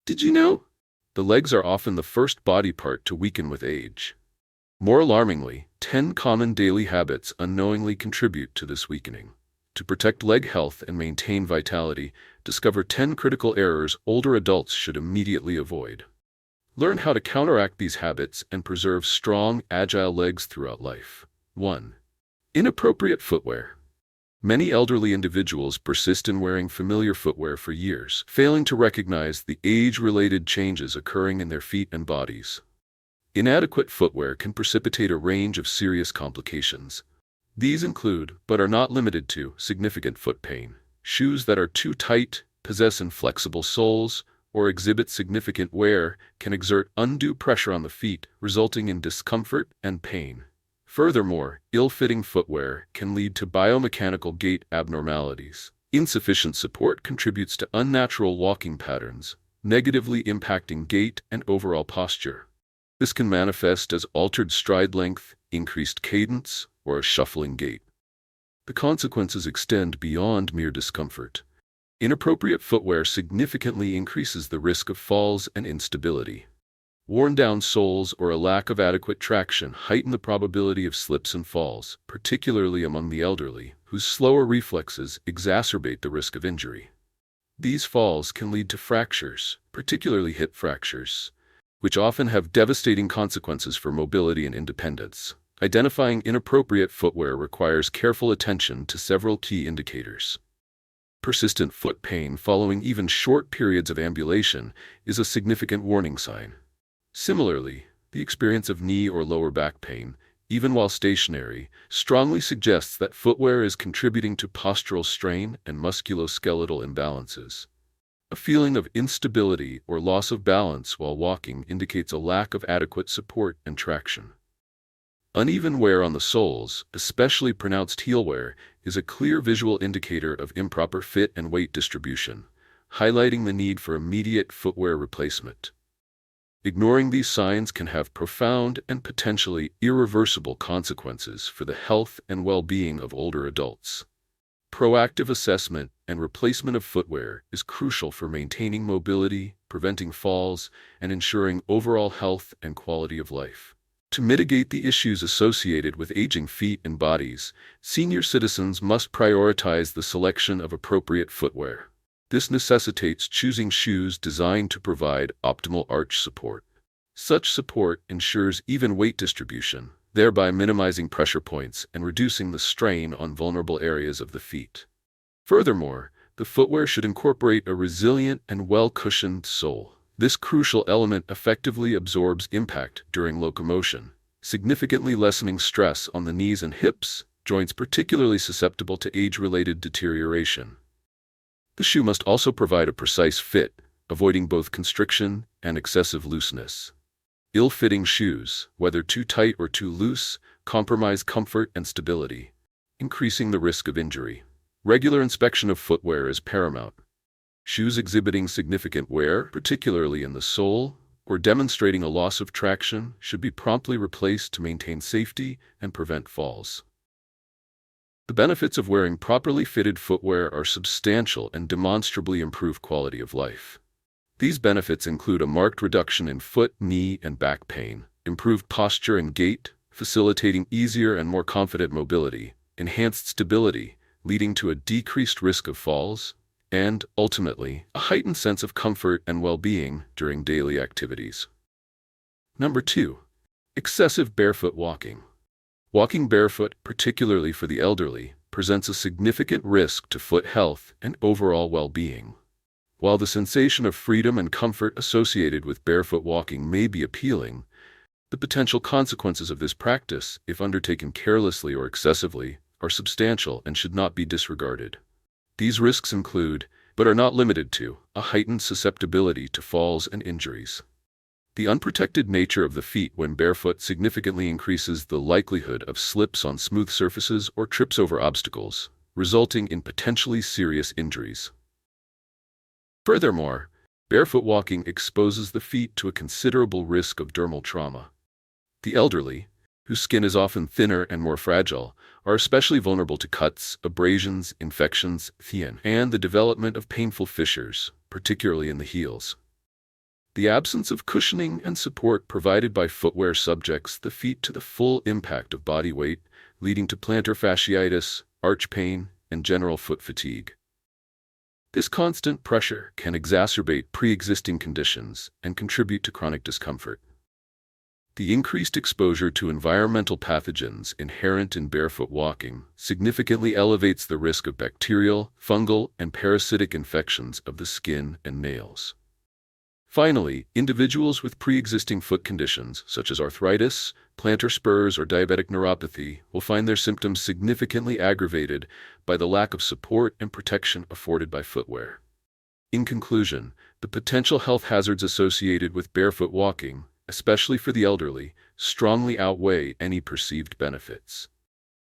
Did you know? The legs are often the first body part to weaken with age. More alarmingly, 10 common daily habits unknowingly contribute to this weakening. To protect leg health and maintain vitality, discover 10 critical errors older adults should immediately avoid. Learn how to counteract these habits and preserve strong, agile legs throughout life. 1. Inappropriate footwear. Many elderly individuals persist in wearing familiar footwear for years, failing to recognize the age-related changes occurring in their feet and bodies. Inadequate footwear can precipitate a range of serious complications. These include, but are not limited to, significant foot pain. Shoes that are too tight, possess inflexible soles, or exhibit significant wear can exert undue pressure on the feet, resulting in discomfort and pain. Furthermore, ill-fitting footwear can lead to biomechanical gait abnormalities. Insufficient support contributes to unnatural walking patterns, negatively impacting gait and overall posture. This can manifest as altered stride length, increased cadence, or a shuffling gait. The consequences extend beyond mere discomfort. Inappropriate footwear significantly increases the risk of falls and instability. Worn-down soles or a lack of adequate traction heighten the probability of slips and falls, particularly among the elderly, whose slower reflexes exacerbate the risk of injury. These falls can lead to fractures, particularly hip fractures, which often have devastating consequences for mobility and independence. Identifying inappropriate footwear requires careful attention to several key indicators. Persistent foot pain following even short periods of ambulation is a significant warning sign. Similarly, the experience of knee or lower back pain, even while stationary, strongly suggests that footwear is contributing to postural strain and musculoskeletal imbalances. A feeling of instability or loss of balance while walking indicates a lack of adequate support and traction. Uneven wear on the soles, especially pronounced heel wear, is a clear visual indicator of improper fit and weight distribution, highlighting the need for immediate footwear replacement. Ignoring these signs can have profound and potentially irreversible consequences for the health and well-being of older adults. Proactive assessment and replacement of footwear is crucial for maintaining mobility, preventing falls, and ensuring overall health and quality of life. To mitigate the issues associated with aging feet and bodies, senior citizens must prioritize the selection of appropriate footwear. This necessitates choosing shoes designed to provide optimal arch support. Such support ensures even weight distribution, thereby minimizing pressure points and reducing the strain on vulnerable areas of the feet. Furthermore, the footwear should incorporate a resilient and well-cushioned sole. This crucial element effectively absorbs impact during locomotion, significantly lessening stress on the knees and hips, joints particularly susceptible to age-related deterioration. The shoe must also provide a precise fit, avoiding both constriction and excessive looseness. Ill-fitting shoes, whether too tight or too loose, compromise comfort and stability, increasing the risk of injury. Regular inspection of footwear is paramount. Shoes exhibiting significant wear, particularly in the sole, or demonstrating a loss of traction, should be promptly replaced to maintain safety and prevent falls. The benefits of wearing properly fitted footwear are substantial and demonstrably improve quality of life. These benefits include a marked reduction in foot, knee, and back pain, improved posture and gait, facilitating easier and more confident mobility, enhanced stability, leading to a decreased risk of falls, and, ultimately, a heightened sense of comfort and well-being during daily activities. Number 2. Excessive barefoot walking. Walking barefoot, particularly for the elderly, presents a significant risk to foot health and overall well-being. While the sensation of freedom and comfort associated with barefoot walking may be appealing, the potential consequences of this practice, if undertaken carelessly or excessively, are substantial and should not be disregarded. These risks include, but are not limited to, a heightened susceptibility to falls and injuries. The unprotected nature of the feet when barefoot significantly increases the likelihood of slips on smooth surfaces or trips over obstacles, resulting in potentially serious injuries. Furthermore, barefoot walking exposes the feet to a considerable risk of dermal trauma. The elderly, whose skin is often thinner and more fragile, are especially vulnerable to cuts, abrasions, infections, and the development of painful fissures, particularly in the heels. The absence of cushioning and support provided by footwear subjects the feet to the full impact of body weight, leading to plantar fasciitis, arch pain, and general foot fatigue. This constant pressure can exacerbate pre-existing conditions and contribute to chronic discomfort. The increased exposure to environmental pathogens inherent in barefoot walking significantly elevates the risk of bacterial, fungal, and parasitic infections of the skin and nails. Finally, individuals with pre-existing foot conditions such as arthritis, plantar spurs, or diabetic neuropathy will find their symptoms significantly aggravated by the lack of support and protection afforded by footwear. In conclusion, the potential health hazards associated with barefoot walking, especially for the elderly, strongly outweigh any perceived benefits.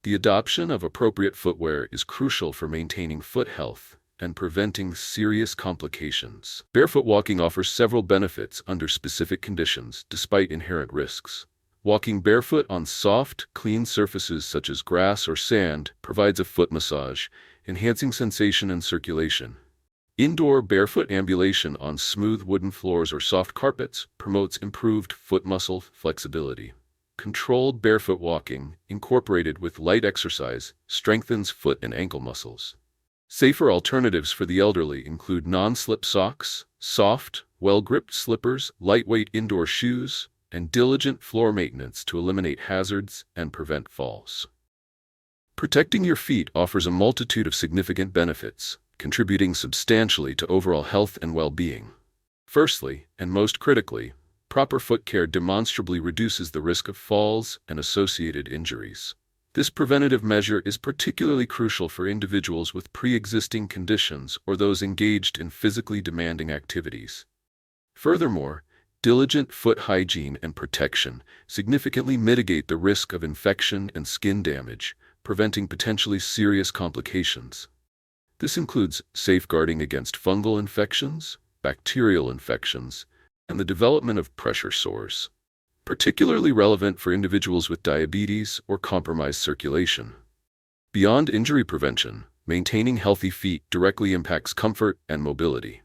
The adoption of appropriate footwear is crucial for maintaining foot health and preventing serious complications. Barefoot walking offers several benefits under specific conditions, despite inherent risks. Walking barefoot on soft, clean surfaces such as grass or sand provides a foot massage, enhancing sensation and circulation. Indoor barefoot ambulation on smooth wooden floors or soft carpets promotes improved foot muscle flexibility. Controlled barefoot walking, incorporated with light exercise, strengthens foot and ankle muscles. Safer alternatives for the elderly include non-slip socks, soft, well-gripped slippers, lightweight indoor shoes, and diligent floor maintenance to eliminate hazards and prevent falls. Protecting your feet offers a multitude of significant benefits, contributing substantially to overall health and well-being. Firstly, and most critically, proper foot care demonstrably reduces the risk of falls and associated injuries. This preventative measure is particularly crucial for individuals with pre-existing conditions or those engaged in physically demanding activities. Furthermore, diligent foot hygiene and protection significantly mitigate the risk of infection and skin damage, preventing potentially serious complications. This includes safeguarding against fungal infections, bacterial infections, and the development of pressure sores, particularly relevant for individuals with diabetes or compromised circulation. Beyond injury prevention, maintaining healthy feet directly impacts comfort and mobility.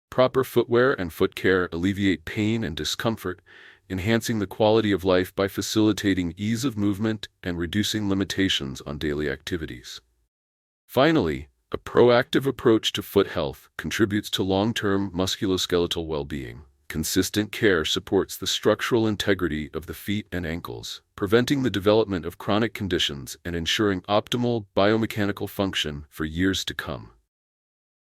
Proper footwear and foot care alleviate pain and discomfort, enhancing the quality of life by facilitating ease of movement and reducing limitations on daily activities. Finally, a proactive approach to foot health contributes to long-term musculoskeletal well-being. Consistent care supports the structural integrity of the feet and ankles, preventing the development of chronic conditions and ensuring optimal biomechanical function for years to come.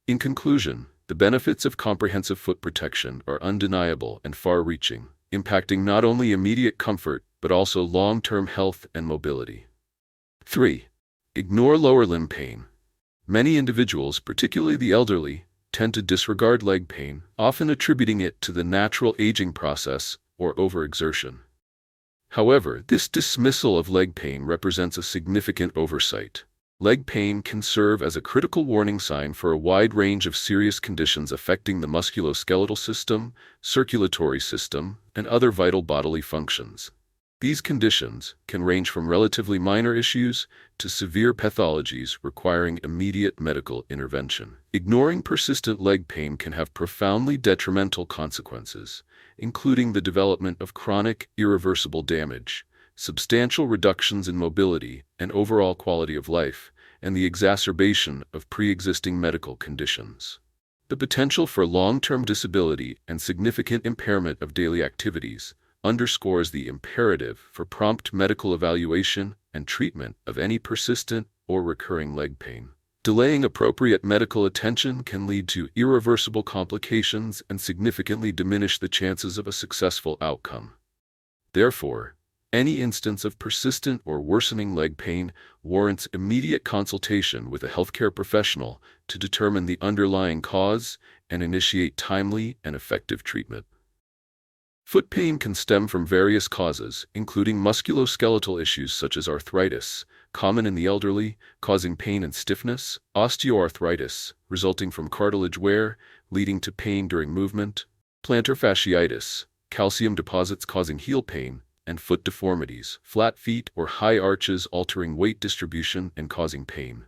In conclusion, the benefits of comprehensive foot protection are undeniable and far-reaching, impacting not only immediate comfort but also long-term health and mobility. 3. Ignore lower limb pain. Many individuals, particularly the elderly, tend to disregard leg pain, often attributing it to the natural aging process or overexertion. However, this dismissal of leg pain represents a significant oversight. Leg pain can serve as a critical warning sign for a wide range of serious conditions affecting the musculoskeletal system, circulatory system, and other vital bodily functions. These conditions can range from relatively minor issues to severe pathologies requiring immediate medical intervention. Ignoring persistent leg pain can have profoundly detrimental consequences, including the development of chronic, irreversible damage, substantial reductions in mobility and overall quality of life, and the exacerbation of pre-existing medical conditions. The potential for long-term disability and significant impairment of daily activities underscores the imperative for prompt medical evaluation and treatment of any persistent or recurring leg pain. Delaying appropriate medical attention can lead to irreversible complications and significantly diminish the chances of a successful outcome. Therefore, any instance of persistent or worsening leg pain warrants immediate consultation with a healthcare professional to determine the underlying cause and initiate timely and effective treatment. Foot pain can stem from various causes, including musculoskeletal issues such as arthritis, common in the elderly, causing pain and stiffness, osteoarthritis, resulting from cartilage wear, leading to pain during movement, plantar fasciitis, calcium deposits causing heel pain, and foot deformities, flat feet or high arches altering weight distribution and causing pain.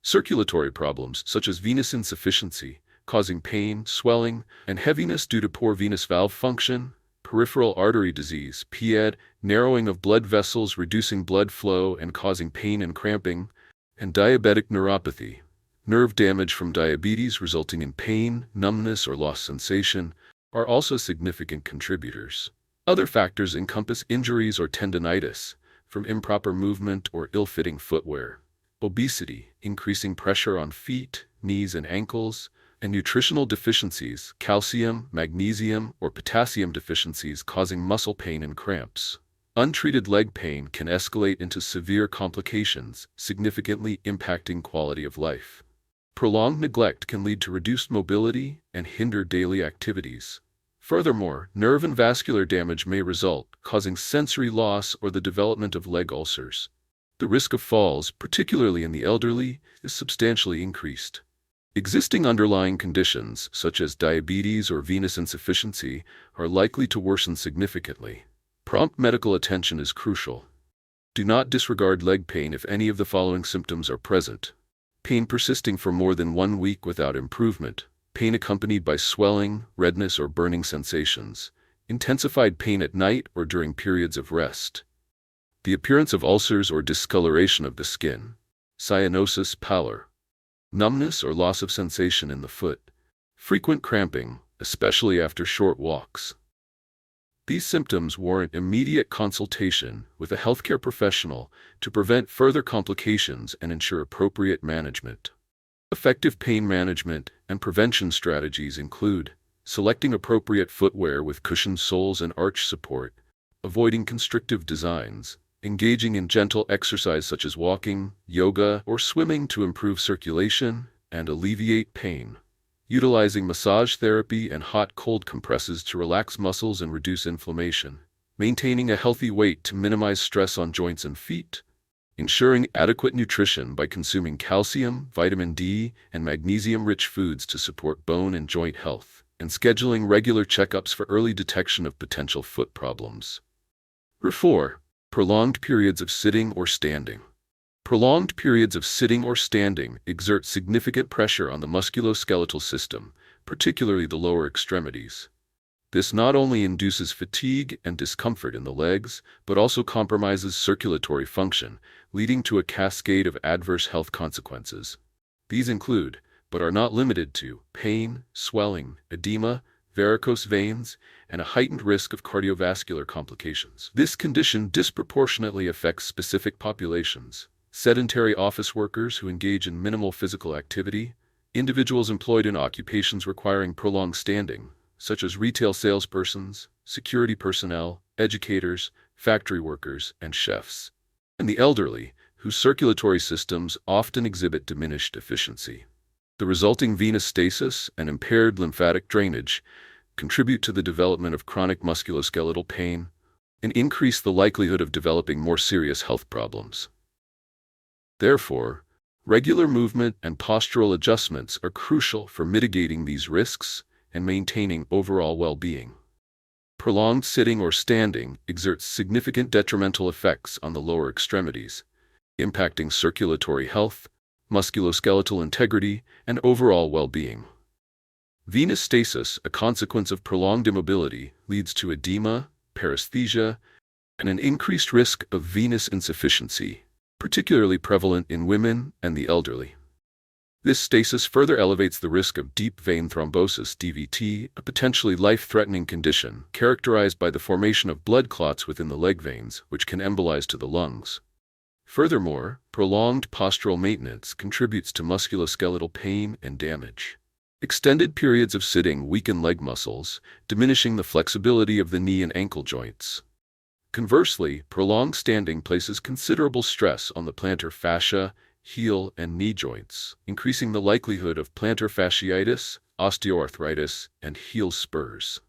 Circulatory problems such as venous insufficiency, causing pain, swelling, and heaviness due to poor venous valve function, peripheral artery disease, PAD, narrowing of blood vessels, reducing blood flow and causing pain and cramping, and diabetic neuropathy, nerve damage from diabetes resulting in pain, numbness, or lost sensation, are also significant contributors. Other factors encompass injuries or tendinitis from improper movement or ill-fitting footwear, obesity, increasing pressure on feet, knees, and ankles, and nutritional deficiencies, calcium, magnesium, or potassium deficiencies causing muscle pain and cramps. Untreated leg pain can escalate into severe complications, significantly impacting quality of life. Prolonged neglect can lead to reduced mobility and hinder daily activities. Furthermore, nerve and vascular damage may result, causing sensory loss or the development of leg ulcers. The risk of falls, particularly in the elderly, is substantially increased. Existing underlying conditions, such as diabetes or venous insufficiency, are likely to worsen significantly. Prompt medical attention is crucial. Do not disregard leg pain if any of the following symptoms are present: pain persisting for more than 1 week without improvement, pain accompanied by swelling, redness, or burning sensations, intensified pain at night or during periods of rest, the appearance of ulcers or discoloration of the skin, cyanosis, pallor, numbness or loss of sensation in the foot, frequent cramping, especially after short walks. These symptoms warrant immediate consultation with a healthcare professional to prevent further complications and ensure appropriate management. Effective pain management and prevention strategies include selecting appropriate footwear with cushioned soles and arch support, avoiding constrictive designs, engaging in gentle exercise such as walking, yoga, or swimming to improve circulation and alleviate pain, utilizing massage therapy and hot-cold compresses to relax muscles and reduce inflammation, maintaining a healthy weight to minimize stress on joints and feet, ensuring adequate nutrition by consuming calcium, vitamin D, and magnesium-rich foods to support bone and joint health, and scheduling regular checkups for early detection of potential foot problems. 4. Prolonged periods of sitting or standing. Prolonged periods of sitting or standing exert significant pressure on the musculoskeletal system, particularly the lower extremities. This not only induces fatigue and discomfort in the legs, but also compromises circulatory function, leading to a cascade of adverse health consequences. These include, but are not limited to, pain, swelling, edema, varicose veins, and a heightened risk of cardiovascular complications. This condition disproportionately affects specific populations: sedentary office workers who engage in minimal physical activity, individuals employed in occupations requiring prolonged standing, such as retail salespersons, security personnel, educators, factory workers, and chefs, and the elderly, whose circulatory systems often exhibit diminished efficiency. The resulting venous stasis and impaired lymphatic drainage contribute to the development of chronic musculoskeletal pain and increase the likelihood of developing more serious health problems. Therefore, regular movement and postural adjustments are crucial for mitigating these risks and maintaining overall well-being. Prolonged sitting or standing exerts significant detrimental effects on the lower extremities, impacting circulatory health, musculoskeletal integrity, and overall well-being. Venous stasis, a consequence of prolonged immobility, leads to edema, paresthesia, and an increased risk of venous insufficiency, particularly prevalent in women and the elderly. This stasis further elevates the risk of deep vein thrombosis (DVT), a potentially life-threatening condition characterized by the formation of blood clots within the leg veins, which can embolize to the lungs. Furthermore, prolonged postural maintenance contributes to musculoskeletal pain and damage. Extended periods of sitting weaken leg muscles, diminishing the flexibility of the knee and ankle joints. Conversely, prolonged standing places considerable stress on the plantar fascia, heel, and knee joints, increasing the likelihood of plantar fasciitis, osteoarthritis, and heel spurs.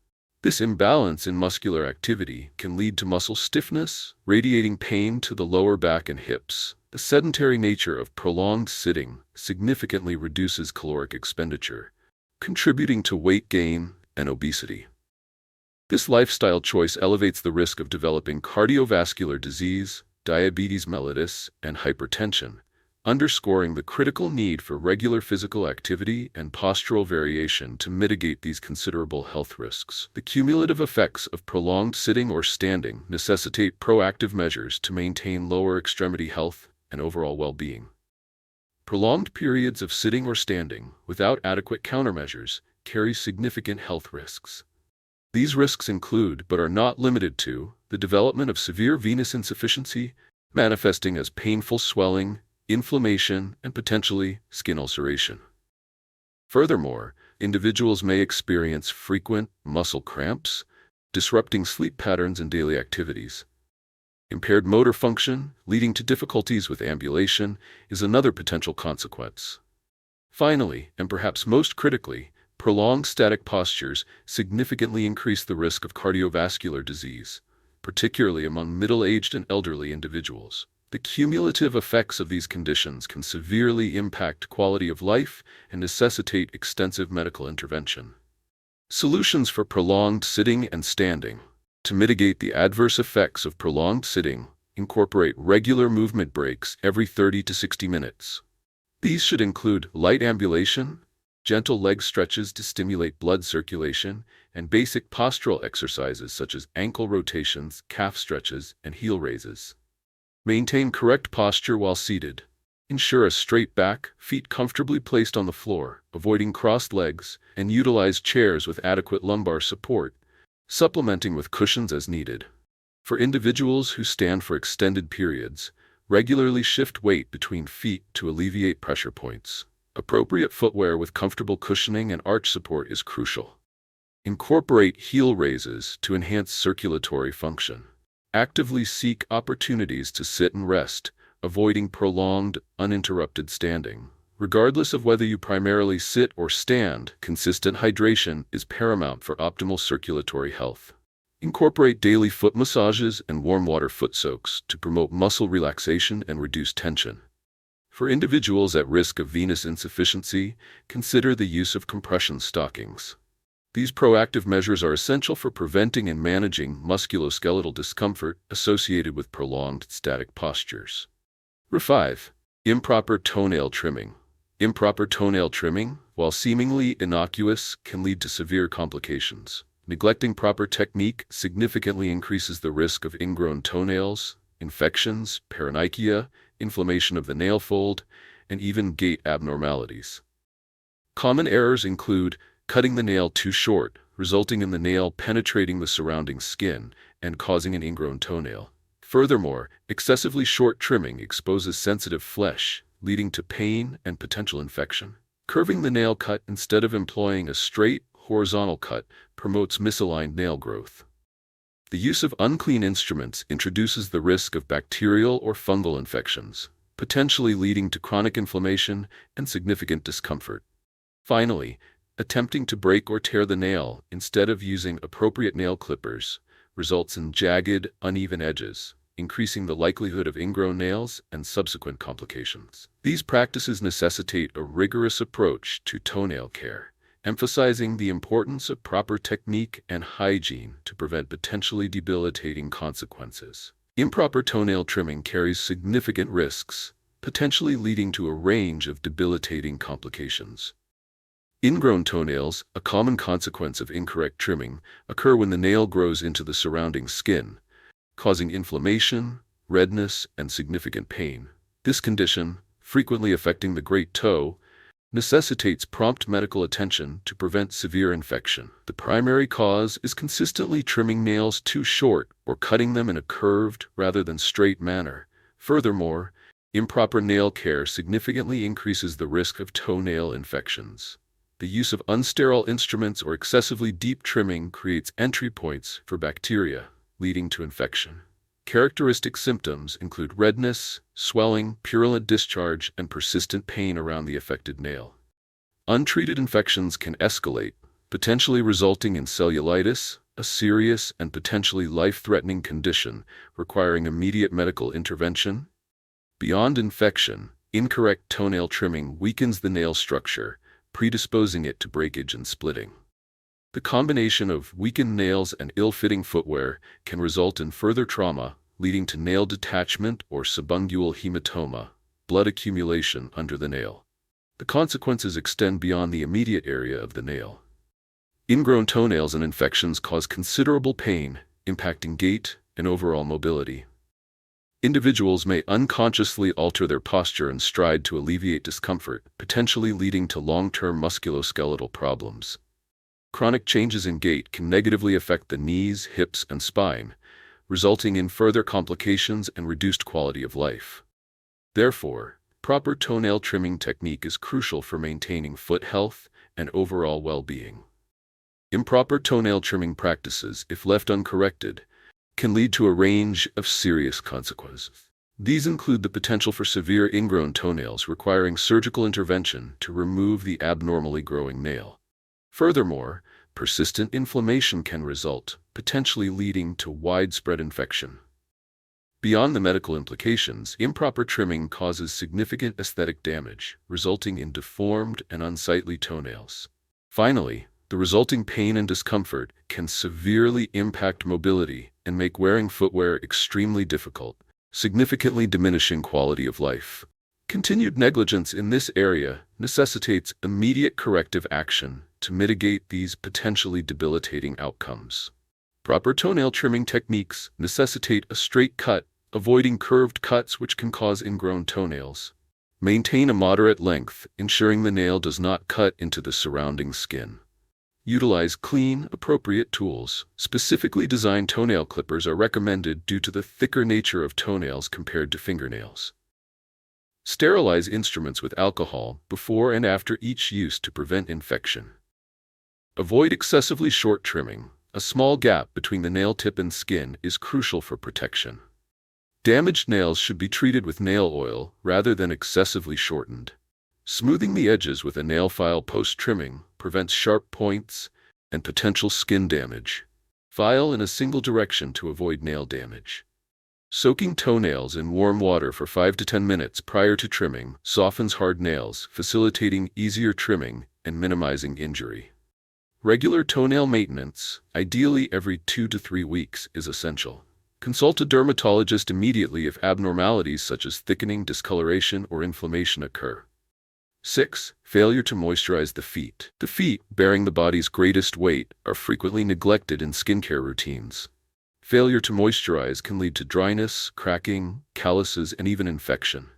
This imbalance in muscular activity can lead to muscle stiffness, radiating pain to the lower back and hips. The sedentary nature of prolonged sitting significantly reduces caloric expenditure, contributing to weight gain and obesity. This lifestyle choice elevates the risk of developing cardiovascular disease, diabetes mellitus, and hypertension, underscoring the critical need for regular physical activity and postural variation to mitigate these considerable health risks. The cumulative effects of prolonged sitting or standing necessitate proactive measures to maintain lower extremity health and overall well-being. Prolonged periods of sitting or standing without adequate countermeasures carry significant health risks. These risks include, but are not limited to, the development of severe venous insufficiency, manifesting as painful swelling, inflammation, and potentially skin ulceration. Furthermore, individuals may experience frequent muscle cramps, disrupting sleep patterns and daily activities. Impaired motor function, leading to difficulties with ambulation, is another potential consequence. Finally, and perhaps most critically, prolonged static postures significantly increase the risk of cardiovascular disease, particularly among middle-aged and elderly individuals. The cumulative effects of these conditions can severely impact quality of life and necessitate extensive medical intervention. Solutions for prolonged sitting and standing. To mitigate the adverse effects of prolonged sitting, incorporate regular movement breaks every 30 to 60 minutes. These should include light ambulation, gentle leg stretches to stimulate blood circulation, and basic postural exercises such as ankle rotations, calf stretches, and heel raises. Maintain correct posture while seated. Ensure a straight back, feet comfortably placed on the floor, avoiding crossed legs, and utilize chairs with adequate lumbar support, supplementing with cushions as needed. For individuals who stand for extended periods, regularly shift weight between feet to alleviate pressure points. Appropriate footwear with comfortable cushioning and arch support is crucial. Incorporate heel raises to enhance circulatory function. Actively seek opportunities to sit and rest, avoiding prolonged, uninterrupted standing. Regardless of whether you primarily sit or stand, consistent hydration is paramount for optimal circulatory health. Incorporate daily foot massages and warm water foot soaks to promote muscle relaxation and reduce tension. For individuals at risk of venous insufficiency, consider the use of compression stockings. These proactive measures are essential for preventing and managing musculoskeletal discomfort associated with prolonged static postures. 5. Improper toenail trimming. Improper toenail trimming, while seemingly innocuous, can lead to severe complications. Neglecting proper technique significantly increases the risk of ingrown toenails, infections, paronychia, inflammation of the nail fold, and even gait abnormalities. Common errors include cutting the nail too short, resulting in the nail penetrating the surrounding skin and causing an ingrown toenail. Furthermore, excessively short trimming exposes sensitive flesh, leading to pain and potential infection. Curving the nail cut instead of employing a straight, horizontal cut promotes misaligned nail growth. The use of unclean instruments introduces the risk of bacterial or fungal infections, potentially leading to chronic inflammation and significant discomfort. Finally, attempting to break or tear the nail instead of using appropriate nail clippers results in jagged, uneven edges, increasing the likelihood of ingrown nails and subsequent complications. These practices necessitate a rigorous approach to toenail care, emphasizing the importance of proper technique and hygiene to prevent potentially debilitating consequences. Improper toenail trimming carries significant risks, potentially leading to a range of debilitating complications. Ingrown toenails, a common consequence of incorrect trimming, occur when the nail grows into the surrounding skin, causing inflammation, redness, and significant pain. This condition, frequently affecting the great toe, necessitates prompt medical attention to prevent severe infection. The primary cause is consistently trimming nails too short or cutting them in a curved rather than straight manner. Furthermore, improper nail care significantly increases the risk of toenail infections. The use of unsterile instruments or excessively deep trimming creates entry points for bacteria, leading to infection. Characteristic symptoms include redness, swelling, purulent discharge, and persistent pain around the affected nail. Untreated infections can escalate, potentially resulting in cellulitis, a serious and potentially life-threatening condition requiring immediate medical intervention. Beyond infection, incorrect toenail trimming weakens the nail structure, predisposing it to breakage and splitting. The combination of weakened nails and ill-fitting footwear can result in further trauma, leading to nail detachment or subungual hematoma, blood accumulation under the nail. The consequences extend beyond the immediate area of the nail. Ingrown toenails and infections cause considerable pain, impacting gait and overall mobility. Individuals may unconsciously alter their posture and stride to alleviate discomfort, potentially leading to long-term musculoskeletal problems. Chronic changes in gait can negatively affect the knees, hips, and spine, resulting in further complications and reduced quality of life. Therefore, proper toenail trimming technique is crucial for maintaining foot health and overall well-being. Improper toenail trimming practices, if left uncorrected, can lead to a range of serious consequences. These include the potential for severe ingrown toenails requiring surgical intervention to remove the abnormally growing nail. Furthermore, persistent inflammation can result, potentially leading to widespread infection. Beyond the medical implications, improper trimming causes significant aesthetic damage, resulting in deformed and unsightly toenails. Finally, the resulting pain and discomfort can severely impact mobility and make wearing footwear extremely difficult, significantly diminishing quality of life. Continued negligence in this area necessitates immediate corrective action to mitigate these potentially debilitating outcomes. Proper toenail trimming techniques necessitate a straight cut, avoiding curved cuts which can cause ingrown toenails. Maintain a moderate length, ensuring the nail does not cut into the surrounding skin. Utilize clean, appropriate tools. Specifically designed toenail clippers are recommended due to the thicker nature of toenails compared to fingernails. Sterilize instruments with alcohol before and after each use to prevent infection. Avoid excessively short trimming. A small gap between the nail tip and skin is crucial for protection. Damaged nails should be treated with nail oil rather than excessively shortened. Smoothing the edges with a nail file post-trimming prevents sharp points and potential skin damage. File in a single direction to avoid nail damage. Soaking toenails in warm water for 5 to 10 minutes prior to trimming softens hard nails, facilitating easier trimming and minimizing injury. Regular toenail maintenance, ideally every 2 to 3 weeks, is essential. Consult a dermatologist immediately if abnormalities such as thickening, discoloration, or inflammation occur. 6. Failure to moisturize the feet. The feet, bearing the body's greatest weight, are frequently neglected in skincare routines. Failure to moisturize can lead to dryness, cracking, calluses, and even infection.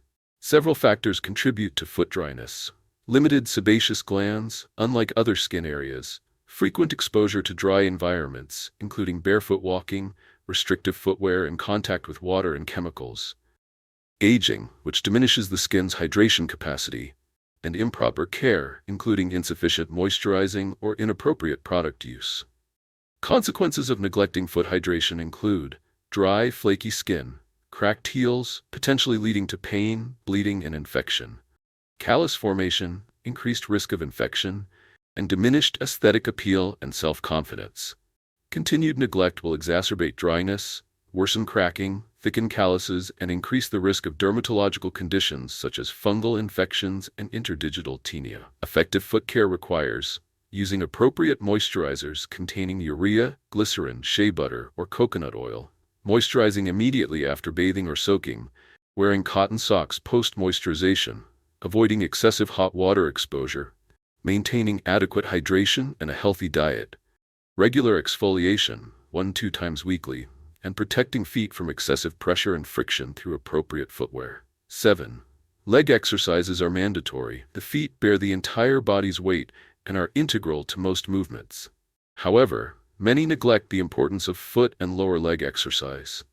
Several factors contribute to foot dryness. Limited sebaceous glands, unlike other skin areas. Frequent exposure to dry environments, including barefoot walking, restrictive footwear, and contact with water and chemicals. Aging, which diminishes the skin's hydration capacity. And improper care, including insufficient moisturizing or inappropriate product use. Consequences of neglecting foot hydration include dry, flaky skin, cracked heels, potentially leading to pain, bleeding, and infection, callus formation, increased risk of infection, and diminished aesthetic appeal and self-confidence. Continued neglect will exacerbate dryness, worsen cracking, thicken calluses, and increase the risk of dermatological conditions such as fungal infections and interdigital tinea. Effective foot care requires using appropriate moisturizers containing urea, glycerin, shea butter, or coconut oil, moisturizing immediately after bathing or soaking, wearing cotton socks post-moisturization, avoiding excessive hot water exposure, maintaining adequate hydration and a healthy diet, regular exfoliation, 1-2 times weekly, and protecting feet from excessive pressure and friction through appropriate footwear. 7. Leg exercises are mandatory. The feet bear the entire body's weight and are integral to most movements. However, many neglect the importance of foot and lower leg exercise.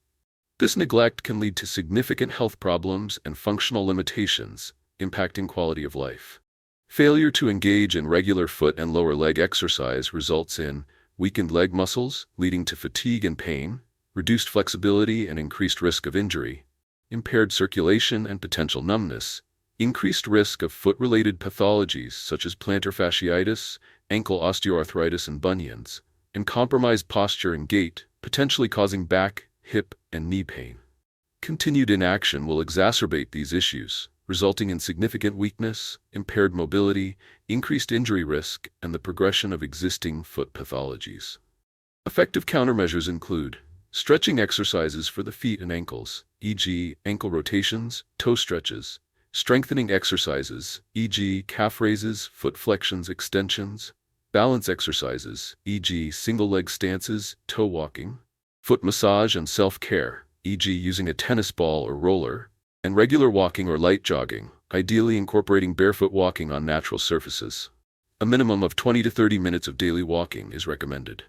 This neglect can lead to significant health problems and functional limitations, impacting quality of life. Failure to engage in regular foot and lower leg exercise results in weakened leg muscles, leading to fatigue and pain, reduced flexibility and increased risk of injury, impaired circulation and potential numbness, increased risk of foot-related pathologies such as plantar fasciitis, ankle osteoarthritis, and bunions, and compromised posture and gait, potentially causing back, hip, and knee pain. Continued inaction will exacerbate these issues, resulting in significant weakness, impaired mobility, increased injury risk, and the progression of existing foot pathologies. Effective countermeasures include stretching exercises for the feet and ankles, e.g., ankle rotations, toe stretches, Strengthening exercises, e.g. calf raises, foot flexions, extensions. Balance exercises, e.g. single leg stances, toe walking. Foot massage and self-care, e.g. using a tennis ball or roller. And regular walking or light jogging, ideally incorporating barefoot walking on natural surfaces. A minimum of 20 to 30 minutes of daily walking is recommended.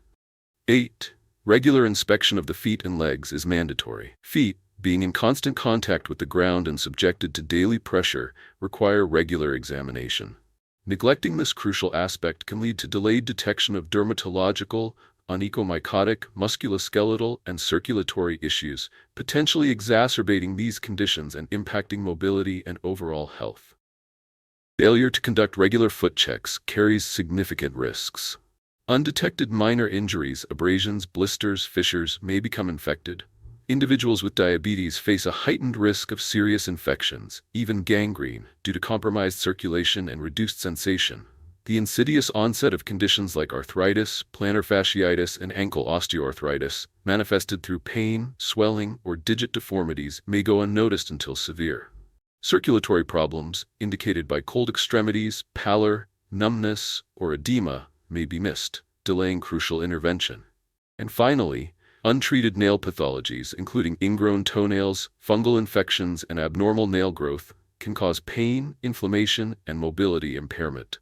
8. Regular inspection of the feet and legs is mandatory. Feet, being in constant contact with the ground and subjected to daily pressure, require regular examination. Neglecting this crucial aspect can lead to delayed detection of dermatological, onychomycotic, musculoskeletal, and circulatory issues, potentially exacerbating these conditions and impacting mobility and overall health. Failure to conduct regular foot checks carries significant risks. Undetected minor injuries, abrasions, blisters, fissures may become infected. Individuals with diabetes face a heightened risk of serious infections, even gangrene, due to compromised circulation and reduced sensation. The insidious onset of conditions like arthritis, plantar fasciitis, and ankle osteoarthritis, manifested through pain, swelling, or digit deformities, may go unnoticed until severe. Circulatory problems, indicated by cold extremities, pallor, numbness, or edema, may be missed, delaying crucial intervention. And finally, untreated nail pathologies, including ingrown toenails, fungal infections, and abnormal nail growth, can cause pain, inflammation, and mobility impairment.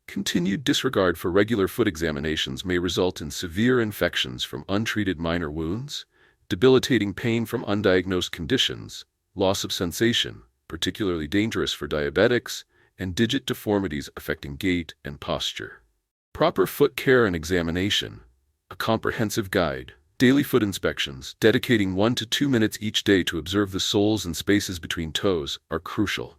Continued disregard for regular foot examinations may result in severe infections from untreated minor wounds, debilitating pain from undiagnosed conditions, loss of sensation, particularly dangerous for diabetics, and digit deformities affecting gait and posture. Proper foot care and examination. A comprehensive guide. Daily foot inspections, dedicating 1 to 2 minutes each day to observe the soles and spaces between toes, are crucial.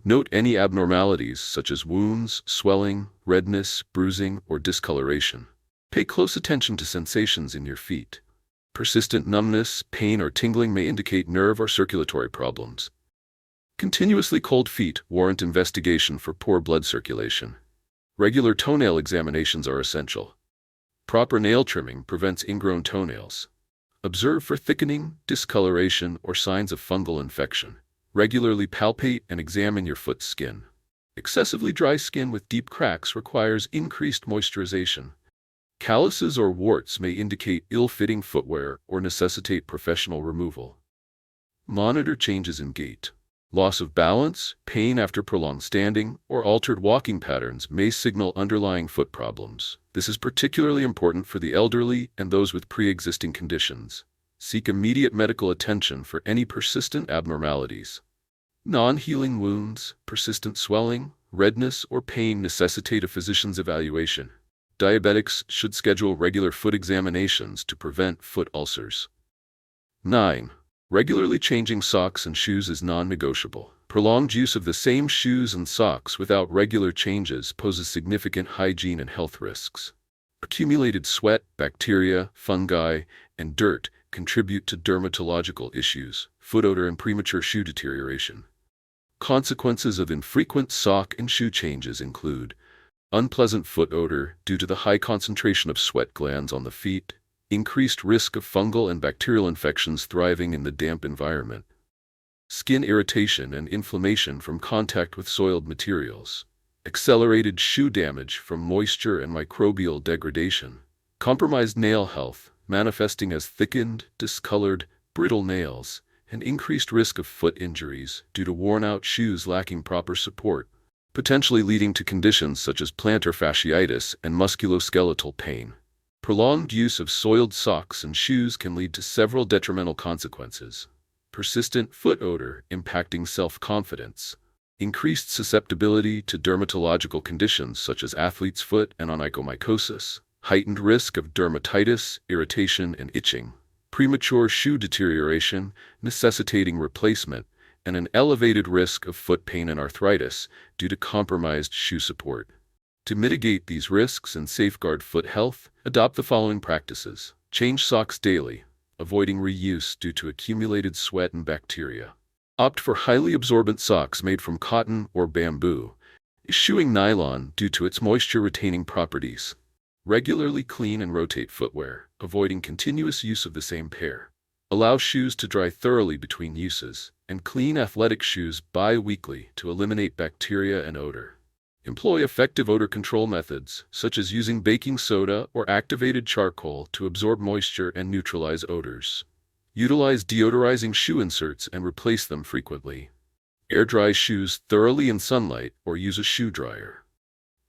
Note any abnormalities such as wounds, swelling, redness, bruising, or discoloration. Pay close attention to sensations in your feet. Persistent numbness, pain, or tingling may indicate nerve or circulatory problems. Continuously cold feet warrant investigation for poor blood circulation. Regular toenail examinations are essential. Proper nail trimming prevents ingrown toenails. Observe for thickening, discoloration, or signs of fungal infection. Regularly palpate and examine your foot skin. Excessively dry skin with deep cracks requires increased moisturization. Calluses or warts may indicate ill-fitting footwear or necessitate professional removal. Monitor changes in gait. Loss of balance, pain after prolonged standing, or altered walking patterns may signal underlying foot problems. This is particularly important for the elderly and those with pre-existing conditions. Seek immediate medical attention for any persistent abnormalities. Non-healing wounds, persistent swelling, redness, or pain necessitate a physician's evaluation. Diabetics should schedule regular foot examinations to prevent foot ulcers. 9. Regularly changing socks and shoes is non-negotiable. Prolonged use of the same shoes and socks without regular changes poses significant hygiene and health risks. Accumulated sweat, bacteria, fungi, and dirt contribute to dermatological issues, foot odor, and premature shoe deterioration. Consequences of infrequent sock and shoe changes include unpleasant foot odor due to the high concentration of sweat glands on the feet, increased risk of fungal and bacterial infections thriving in the damp environment, skin irritation and inflammation from contact with soiled materials, accelerated shoe damage from moisture and microbial degradation, compromised nail health, manifesting as thickened, discolored, brittle nails, and increased risk of foot injuries due to worn-out shoes lacking proper support, potentially leading to conditions such as plantar fasciitis and musculoskeletal pain. Prolonged use of soiled socks and shoes can lead to several detrimental consequences. Persistent foot odor impacting self-confidence, increased susceptibility to dermatological conditions such as athlete's foot and onychomycosis, heightened risk of dermatitis, irritation, and itching, premature shoe deterioration necessitating replacement, and an elevated risk of foot pain and arthritis due to compromised shoe support. To mitigate these risks and safeguard foot health, adopt the following practices. Change socks daily, avoiding reuse due to accumulated sweat and bacteria. Opt for highly absorbent socks made from cotton or bamboo, eschewing nylon due to its moisture-retaining properties. Regularly clean and rotate footwear, avoiding continuous use of the same pair. Allow shoes to dry thoroughly between uses, and clean athletic shoes bi-weekly to eliminate bacteria and odor. Employ effective odor control methods, such as using baking soda or activated charcoal to absorb moisture and neutralize odors. Utilize deodorizing shoe inserts and replace them frequently. Air dry shoes thoroughly in sunlight or use a shoe dryer.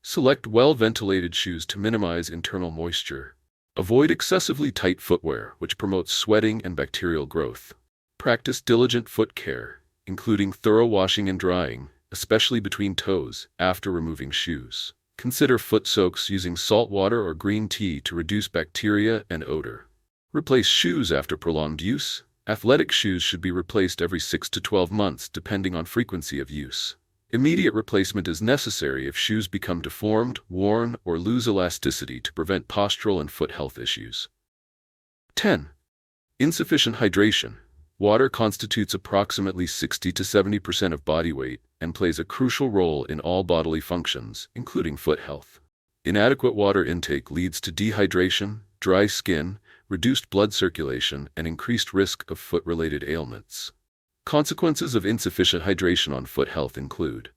Select well-ventilated shoes to minimize internal moisture. Avoid excessively tight footwear, which promotes sweating and bacterial growth. Practice diligent foot care, including thorough washing and drying, especially between toes, after removing shoes. Consider foot soaks using salt water or green tea to reduce bacteria and odor. Replace shoes after prolonged use. Athletic shoes should be replaced every 6 to 12 months depending on frequency of use. Immediate replacement is necessary if shoes become deformed, worn, or lose elasticity to prevent postural and foot health issues. 10. Insufficient hydration. Water constitutes approximately 60 to 70% of body weight and plays a crucial role in all bodily functions, including foot health. Inadequate water intake leads to dehydration, dry skin, reduced blood circulation, and increased risk of foot-related ailments. Consequences of insufficient hydration on foot health include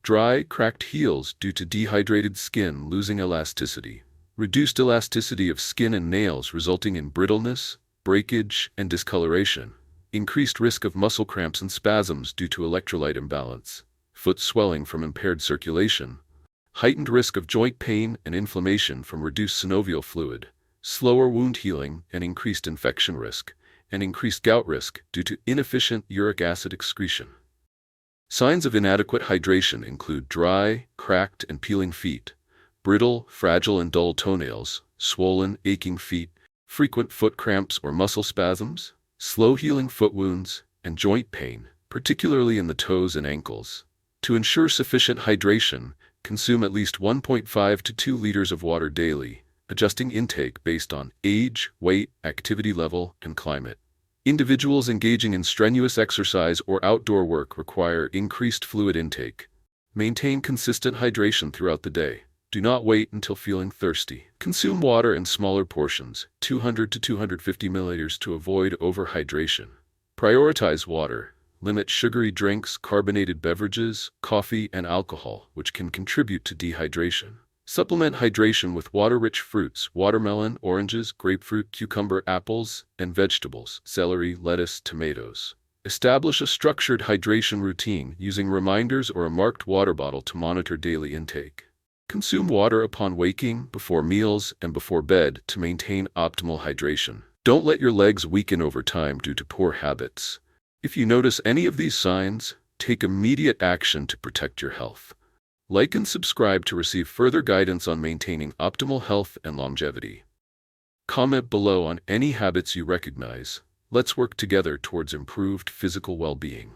dry, cracked heels due to dehydrated skin losing elasticity, reduced elasticity of skin and nails resulting in brittleness, breakage, and discoloration, increased risk of muscle cramps and spasms due to electrolyte imbalance, foot swelling from impaired circulation, heightened risk of joint pain and inflammation from reduced synovial fluid, slower wound healing and increased infection risk, and increased gout risk due to inefficient uric acid excretion. Signs of inadequate hydration include dry, cracked, and peeling feet, brittle, fragile, and dull toenails, swollen, aching feet, frequent foot cramps or muscle spasms, slow-healing foot wounds, and joint pain, particularly in the toes and ankles. To ensure sufficient hydration, consume at least 1.5 to 2 liters of water daily, adjusting intake based on age, weight, activity level, and climate. Individuals engaging in strenuous exercise or outdoor work require increased fluid intake. Maintain consistent hydration throughout the day. Do not wait until feeling thirsty. Consume water in smaller portions, 200 to 250 milliliters, to avoid overhydration. Prioritize water. Limit sugary drinks, carbonated beverages, coffee, and alcohol, which can contribute to dehydration. Supplement hydration with water-rich fruits, watermelon, oranges, grapefruit, cucumber, apples, and vegetables, celery, lettuce, tomatoes. Establish a structured hydration routine using reminders or a marked water bottle to monitor daily intake. Consume water upon waking, before meals, and before bed to maintain optimal hydration. Don't let your legs weaken over time due to poor habits. If you notice any of these signs, take immediate action to protect your health. Like and subscribe to receive further guidance on maintaining optimal health and longevity. Comment below on any habits you recognize. Let's work together towards improved physical well-being.